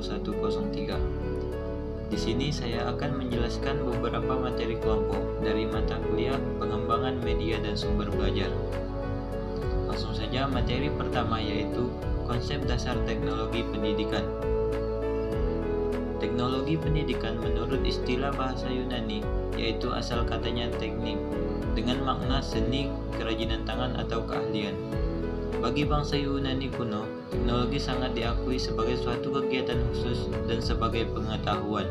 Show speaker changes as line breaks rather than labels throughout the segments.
0103. Di sini saya akan menjelaskan beberapa materi kelompok dari mata kuliah Pengembangan Media dan Sumber Belajar. Langsung saja materi pertama, yaitu konsep dasar teknologi pendidikan. Teknologi pendidikan menurut istilah bahasa Yunani yaitu asal katanya teknik, dengan makna seni, kerajinan tangan atau keahlian. Bagi bangsa Yunani kuno, teknologi sangat diakui sebagai suatu kegiatan khusus dan sebagai pengetahuan.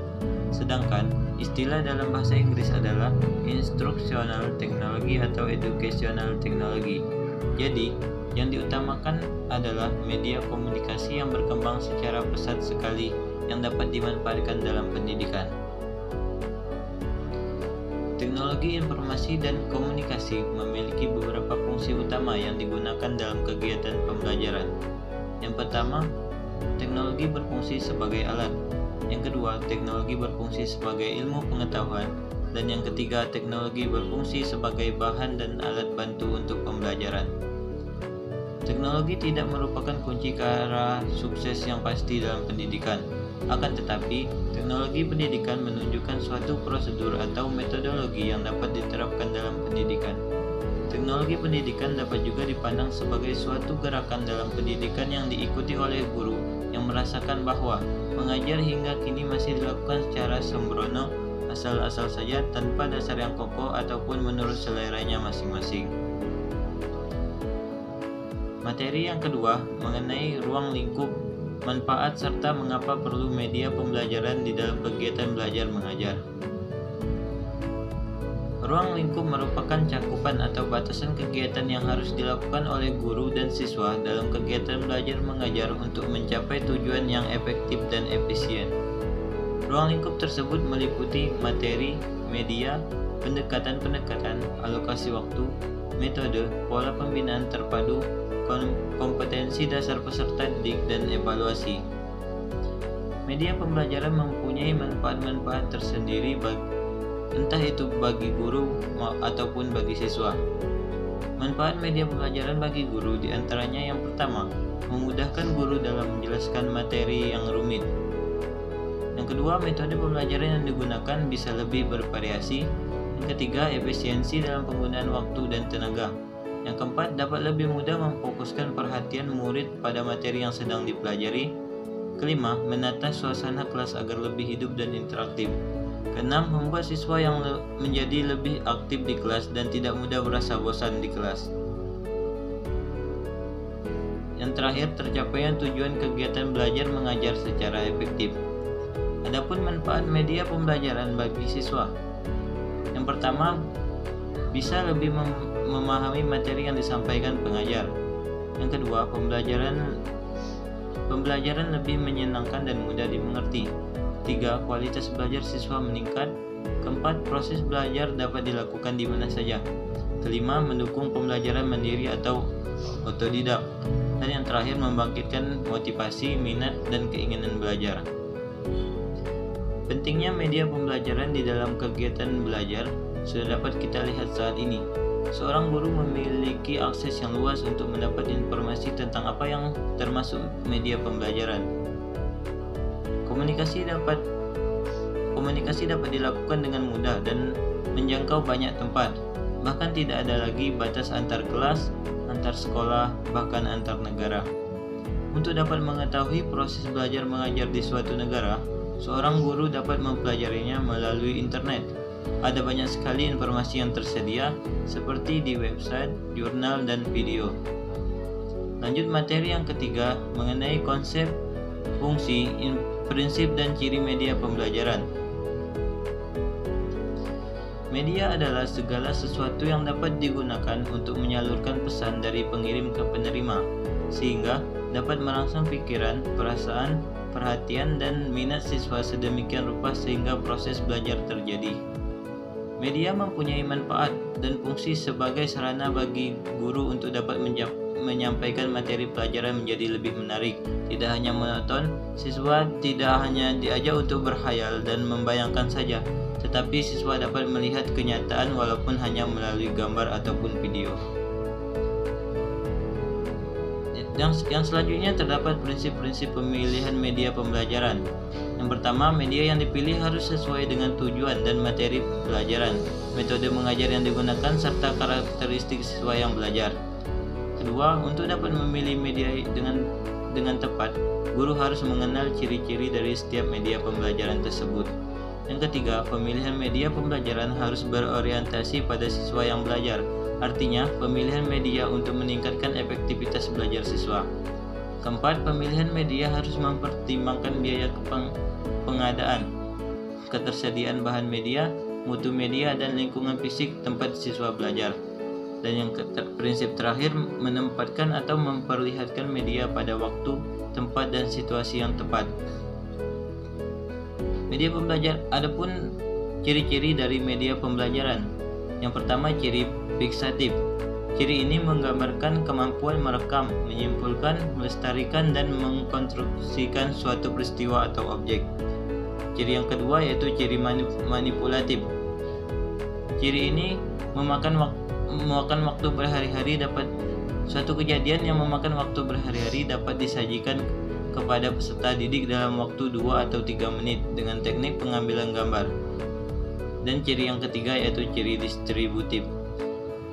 Sedangkan istilah dalam bahasa Inggris adalah instructional technology atau educational technology. Jadi, yang diutamakan adalah media komunikasi yang berkembang secara pesat sekali yang dapat dimanfaatkan dalam pendidikan. Teknologi informasi dan komunikasi memiliki beberapa fungsi utama yang digunakan dalam kegiatan pembelajaran. Yang pertama, teknologi berfungsi sebagai alat. Yang kedua, teknologi berfungsi sebagai ilmu pengetahuan. Dan yang ketiga, teknologi berfungsi sebagai bahan dan alat bantu untuk pembelajaran. Teknologi tidak merupakan kunci ke arah sukses yang pasti dalam pendidikan. Akan tetapi, teknologi pendidikan menunjukkan suatu prosedur atau metodologi yang dapat diterapkan dalam pendidikan. Teknologi pendidikan dapat juga dipandang sebagai suatu gerakan dalam pendidikan yang diikuti oleh guru yang merasakan bahwa mengajar hingga kini masih dilakukan secara sembrono, asal-asal saja tanpa dasar yang kokoh ataupun menurut seleranya masing-masing. Materi yang kedua mengenai ruang lingkup, manfaat serta mengapa perlu media pembelajaran di dalam kegiatan belajar mengajar. Ruang lingkup merupakan cakupan atau batasan kegiatan yang harus dilakukan oleh guru dan siswa dalam kegiatan belajar mengajar untuk mencapai tujuan yang efektif dan efisien. Ruang lingkup tersebut meliputi materi, media, pendekatan-pendekatan, alokasi waktu, metode, pola pembinaan terpadu, kompetensi dasar peserta didik, dan evaluasi. Media pembelajaran mempunyai manfaat-manfaat tersendiri entah itu bagi guru ataupun bagi siswa. Manfaat media pembelajaran bagi guru diantaranya yang pertama, memudahkan guru dalam menjelaskan materi yang rumit. Yang kedua, metode pembelajaran yang digunakan bisa lebih bervariasi. Yang ketiga, efisiensi dalam penggunaan waktu dan tenaga. Yang keempat, dapat lebih mudah memfokuskan perhatian murid pada materi yang sedang dipelajari. Kelima, menata suasana kelas agar lebih hidup dan interaktif. Keenam, membuat siswa yang menjadi lebih aktif di kelas dan tidak mudah merasa bosan di kelas. Yang terakhir, tercapainya tujuan kegiatan belajar mengajar secara efektif. Adapun manfaat media pembelajaran bagi siswa. Yang pertama, bisa lebih memahami materi yang disampaikan pengajar. Yang kedua, pembelajaran lebih menyenangkan dan mudah dimengerti. Tiga, kualitas belajar siswa meningkat. Keempat, proses belajar dapat dilakukan di mana saja. Kelima, mendukung pembelajaran mandiri atau otodidak. Dan yang terakhir, membangkitkan motivasi, minat, dan keinginan belajar. Pentingnya media pembelajaran di dalam kegiatan belajar sudah dapat kita lihat saat ini. Seorang guru memiliki akses yang luas untuk mendapat informasi tentang apa yang termasuk media pembelajaran. Komunikasi dapat dilakukan dengan mudah dan menjangkau banyak tempat. Bahkan tidak ada lagi batas antar kelas, antar sekolah, bahkan antar negara. Untuk dapat mengetahui proses belajar mengajar di suatu negara, seorang guru dapat mempelajarinya melalui internet. Ada banyak sekali informasi yang tersedia seperti di website, jurnal, dan video. Lanjut materi yang ketiga mengenai konsep, fungsi, prinsip, dan ciri media pembelajaran. Media adalah segala sesuatu yang dapat digunakan untuk menyalurkan pesan dari pengirim ke penerima, sehingga dapat merangsang pikiran, perasaan, perhatian, dan minat siswa sedemikian rupa sehingga proses belajar terjadi. Media mempunyai manfaat dan fungsi sebagai sarana bagi guru untuk dapat menyampaikan materi pelajaran menjadi lebih menarik. Tidak hanya monoton, siswa tidak hanya diajak untuk berkhayal dan membayangkan saja, tetapi siswa dapat melihat kenyataan walaupun hanya melalui gambar ataupun video. Yang selanjutnya terdapat prinsip-prinsip pemilihan media pembelajaran. Yang pertama, media yang dipilih harus sesuai dengan tujuan dan materi pelajaran, metode mengajar yang digunakan, serta karakteristik siswa yang belajar. Kedua, untuk dapat memilih media dengan tepat, guru harus mengenal ciri-ciri dari setiap media pembelajaran tersebut. Yang ketiga, pemilihan media pembelajaran harus berorientasi pada siswa yang belajar. Artinya, pemilihan media untuk meningkatkan efektivitas belajar siswa. Keempat, pemilihan media harus mempertimbangkan biaya pengadaan, ketersediaan bahan media, mutu media, dan lingkungan fisik tempat siswa belajar. Dan yang prinsip terakhir, menempatkan atau memperlihatkan media pada waktu, tempat, dan situasi yang tepat. Media pembelajaran. Adapun ciri-ciri dari media pembelajaran. Yang pertama, ciri fiksatif. Ciri ini menggambarkan kemampuan merekam, menyimpulkan, melestarikan, dan mengkonstruksikan suatu peristiwa atau objek. Ciri yang kedua yaitu ciri manipulatif. Ciri ini memakan waktu berhari-hari. Suatu kejadian yang memakan waktu berhari-hari dapat disajikan kepada peserta didik dalam waktu 2 atau 3 menit dengan teknik pengambilan gambar. Dan ciri yang ketiga yaitu ciri distributif.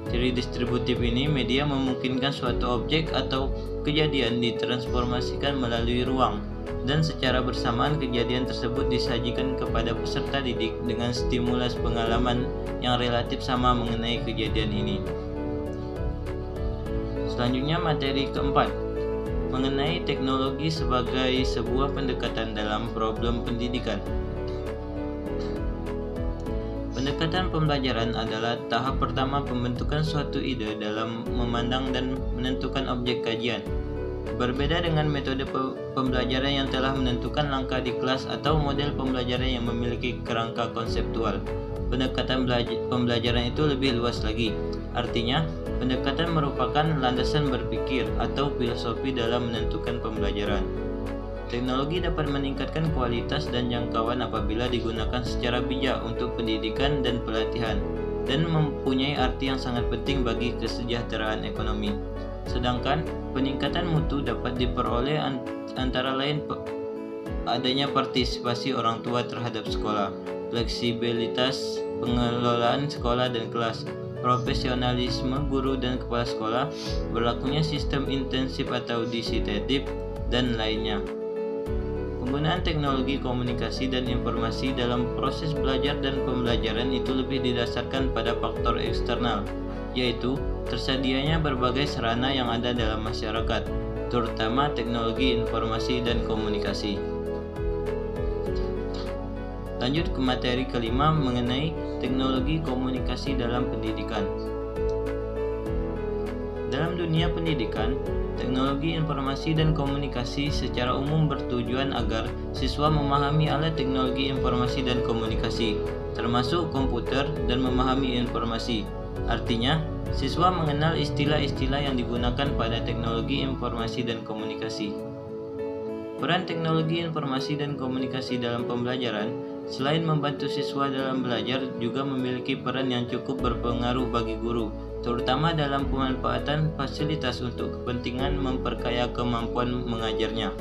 Ciri distributif ini, media memungkinkan suatu objek atau kejadian ditransformasikan melalui ruang, dan secara bersamaan kejadian tersebut disajikan kepada peserta didik dengan stimulus pengalaman yang relatif sama mengenai kejadian ini. Selanjutnya, materi keempat, mengenai teknologi sebagai sebuah pendekatan dalam problem pendidikan. Pendekatan pembelajaran adalah tahap pertama pembentukan suatu ide dalam memandang dan menentukan objek kajian. Berbeda dengan metode pembelajaran yang telah menentukan langkah di kelas atau model pembelajaran yang memiliki kerangka konseptual, pendekatan pembelajaran itu lebih luas lagi. Artinya, pendekatan merupakan landasan berpikir atau filosofi dalam menentukan pembelajaran. Teknologi dapat meningkatkan kualitas dan jangkauan apabila digunakan secara bijak untuk pendidikan dan pelatihan, dan mempunyai arti yang sangat penting bagi kesejahteraan ekonomi. Sedangkan peningkatan mutu dapat diperoleh antara lain adanya partisipasi orang tua terhadap sekolah, fleksibilitas pengelolaan sekolah dan kelas, profesionalisme guru dan kepala sekolah, berlakunya sistem intensif atau disitatif, dan lainnya. Penggunaan teknologi komunikasi dan informasi dalam proses belajar dan pembelajaran itu lebih didasarkan pada faktor eksternal, yaitu tersedianya berbagai sarana yang ada dalam masyarakat, terutama teknologi informasi dan komunikasi. Lanjut ke materi kelima mengenai teknologi komunikasi dalam pendidikan. Dalam dunia pendidikan, teknologi informasi dan komunikasi secara umum bertujuan agar siswa memahami alat teknologi informasi dan komunikasi, termasuk komputer, dan memahami informasi. Artinya, siswa mengenal istilah-istilah yang digunakan pada teknologi informasi dan komunikasi. Peran teknologi informasi dan komunikasi dalam pembelajaran, selain membantu siswa dalam belajar, juga memiliki peran yang cukup berpengaruh bagi guru, terutama dalam pemanfaatan fasilitas untuk kepentingan memperkaya kemampuan mengajarnya.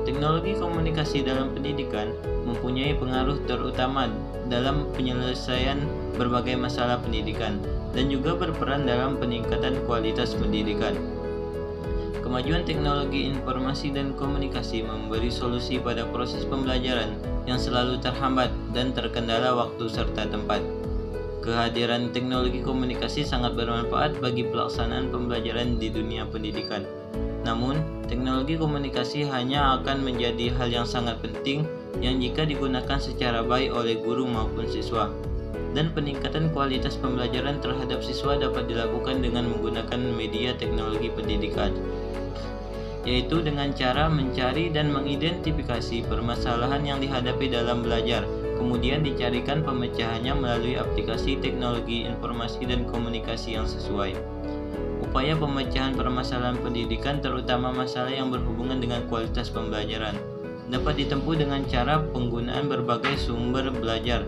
Teknologi komunikasi dalam pendidikan mempunyai pengaruh terutama dalam penyelesaian berbagai masalah pendidikan dan juga berperan dalam peningkatan kualitas pendidikan. Kemajuan teknologi informasi dan komunikasi memberi solusi pada proses pembelajaran yang selalu terhambat dan terkendala waktu serta tempat. Kehadiran teknologi komunikasi sangat bermanfaat bagi pelaksanaan pembelajaran di dunia pendidikan. Namun, teknologi komunikasi hanya akan menjadi hal yang sangat penting yang jika digunakan secara baik oleh guru maupun siswa. Dan peningkatan kualitas pembelajaran terhadap siswa dapat dilakukan dengan menggunakan media teknologi pendidikan, yaitu dengan cara mencari dan mengidentifikasi permasalahan yang dihadapi dalam belajar, kemudian dicarikan pemecahannya melalui aplikasi teknologi informasi dan komunikasi yang sesuai. Upaya pemecahan permasalahan pendidikan, terutama masalah yang berhubungan dengan kualitas pembelajaran, dapat ditempuh dengan cara penggunaan berbagai sumber belajar,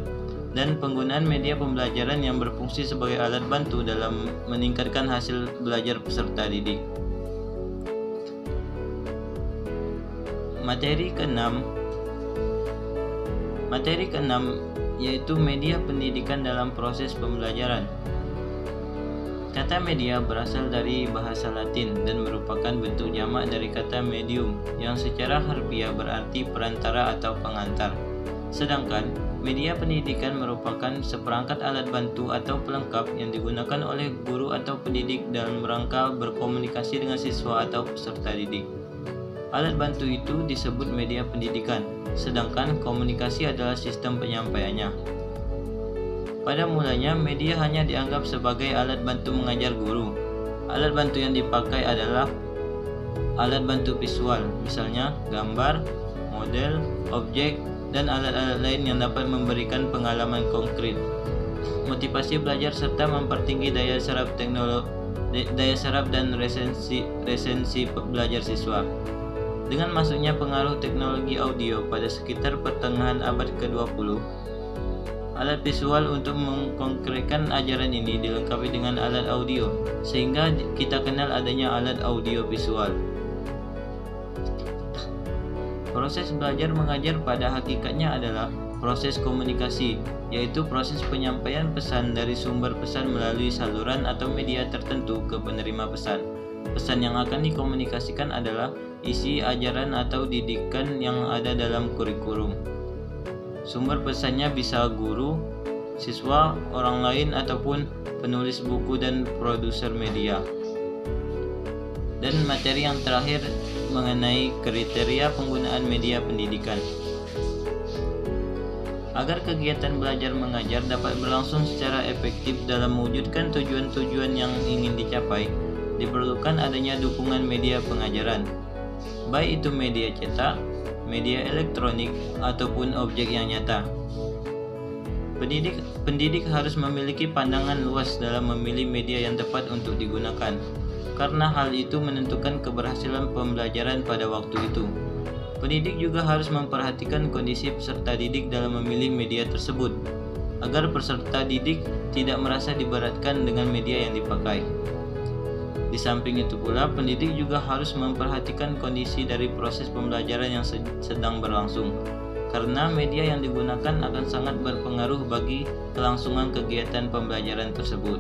dan penggunaan media pembelajaran yang berfungsi sebagai alat bantu dalam meningkatkan hasil belajar peserta didik. Materi keenam yaitu media pendidikan dalam proses pembelajaran. Kata media berasal dari bahasa Latin dan merupakan bentuk jamak dari kata medium yang secara harfiah berarti perantara atau pengantar. Sedangkan media pendidikan merupakan seperangkat alat bantu atau pelengkap yang digunakan oleh guru atau pendidik dalam rangka berkomunikasi dengan siswa atau peserta didik. Alat bantu itu disebut media pendidikan, sedangkan komunikasi adalah sistem penyampaiannya. Pada mulanya, media hanya dianggap sebagai alat bantu mengajar guru. Alat bantu yang dipakai adalah alat bantu visual, misalnya gambar, model, objek, dan alat-alat lain yang dapat memberikan pengalaman konkret. Motivasi belajar serta mempertinggi daya serap dan resensi belajar siswa. Dengan masuknya pengaruh teknologi audio pada sekitar pertengahan abad ke-20, alat visual untuk mengkonkretkan ajaran ini dilengkapi dengan alat audio, sehingga kita kenal adanya alat audio visual. Proses belajar mengajar pada hakikatnya adalah proses komunikasi, yaitu proses penyampaian pesan dari sumber pesan melalui saluran atau media tertentu ke penerima pesan. Pesan yang akan dikomunikasikan adalah isi ajaran atau didikan yang ada dalam kurikulum. Sumber pesannya bisa guru, siswa, orang lain, ataupun penulis buku dan produser media. Dan materi yang terakhir mengenai kriteria penggunaan media pendidikan. Agar kegiatan belajar mengajar dapat berlangsung secara efektif dalam mewujudkan tujuan-tujuan yang ingin dicapai, diperlukan adanya dukungan media pengajaran, baik itu media cetak, media elektronik, ataupun objek yang nyata. Pendidik harus memiliki pandangan luas dalam memilih media yang tepat untuk digunakan, karena hal itu menentukan keberhasilan pembelajaran pada waktu itu. Pendidik juga harus memperhatikan kondisi peserta didik dalam memilih media tersebut, agar peserta didik tidak merasa diberatkan dengan media yang dipakai. Di samping itu pula, pendidik juga harus memperhatikan kondisi dari proses pembelajaran yang sedang berlangsung, karena media yang digunakan akan sangat berpengaruh bagi kelangsungan kegiatan pembelajaran tersebut.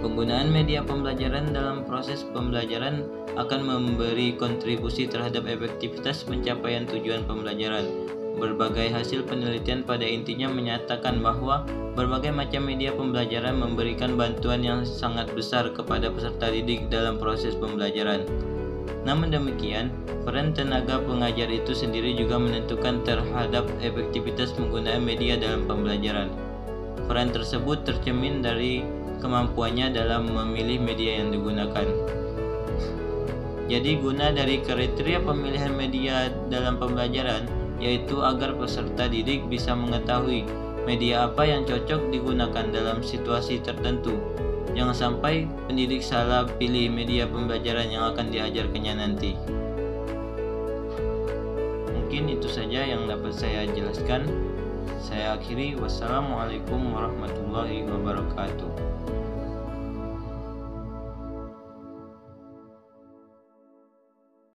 Penggunaan media pembelajaran dalam proses pembelajaran akan memberi kontribusi terhadap efektivitas pencapaian tujuan pembelajaran. Berbagai hasil penelitian pada intinya menyatakan bahwa berbagai macam media pembelajaran memberikan bantuan yang sangat besar kepada peserta didik dalam proses pembelajaran. Namun demikian, peran tenaga pengajar itu sendiri juga menentukan terhadap efektivitas penggunaan media dalam pembelajaran. Peran tersebut tercermin dari kemampuannya dalam memilih media yang digunakan. Jadi guna dari kriteria pemilihan media dalam pembelajaran yaitu agar peserta didik bisa mengetahui media apa yang cocok digunakan dalam situasi tertentu. Jangan sampai pendidik salah pilih media pembelajaran yang akan diajarkannya nanti. Mungkin itu saja yang dapat saya jelaskan. Saya akhiri. Wassalamualaikum warahmatullahi wabarakatuh.